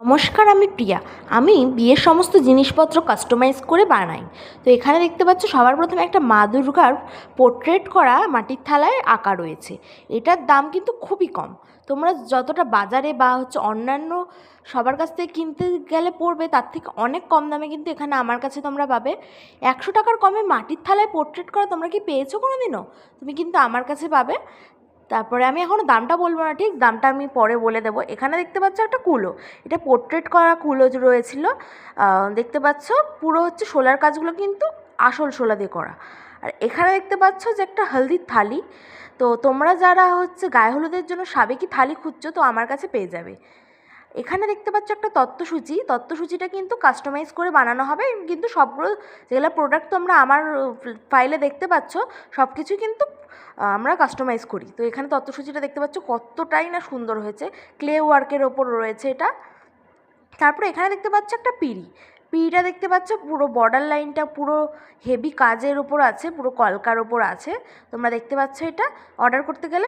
নমস্কার, আমি প্রিয়া। আমি বিয়ের সমস্ত জিনিসপত্র কাস্টমাইজ করে বানাই। তো এখানে দেখতে পাচ্ছ সবার প্রথমে একটা মা দুর্গার পোর্ট্রেট করা মাটির থালায় আঁকা রয়েছে। এটার দাম কিন্তু খুবই কম। তোমরা যতটা বাজারে বা অন্যান্য সবার কাছ থেকে কিনতে গেলে পড়বে, তার থেকে অনেক কম দামে কিন্তু এখানে আমার কাছে তোমরা পাবে। 100 টাকার কমে মাটির থালায় পোর্ট্রেট করা তোমরা কি পেয়েছো কোনো দিনও? তুমি কিন্তু আমার কাছে পাবে। তারপরে আমি এখনও দামটা বলবো না, ঠিক দামটা আমি পরে বলে দেবো। এখানে দেখতে পাচ্ছ একটা কুলো, এটা পোর্ট্রেট করা কুলো রয়েছিল। দেখতে পাচ্ছ পুরো শোলার কাজগুলো কিন্তু আসল শোলা দিয়ে করা। আর এখানে দেখতে পাচ্ছ যে একটা হলদির থালি। তো তোমরা যারা গায়ে হলুদের জন্য সাবেকি থালি খুঁজছো, তো আমার কাছে পেয়ে যাবে। এখানে দেখতে পাচ্ছ একটা তত্ত্বসূচি। তত্ত্বসূচিটা কিন্তু কাস্টমাইজ করে বানানো হবে, কিন্তু সবগুলো যেগুলো প্রোডাক্ট তোমরা আমার ফাইলে দেখতে পাচ্ছ সব কিছুই কিন্তু আমরা কাস্টমাইজ করি। তো এখানে তত্ত্বসূচিটা দেখতে পাচ্ছ কতটাই না সুন্দর হয়েছে, ক্লে ওয়ার্কের ওপর রয়েছে এটা। তারপরে এখানে দেখতে পাচ্ছ একটা পিঁড়ি। পিঁড়িটা দেখতে পাচ্ছ পুরো বর্ডার লাইনটা পুরো হেভি কাজের ওপর আছে, পুরো কলকার ওপর আছে। তোমরা দেখতে পাচ্ছ এটা। অর্ডার করতে গেলে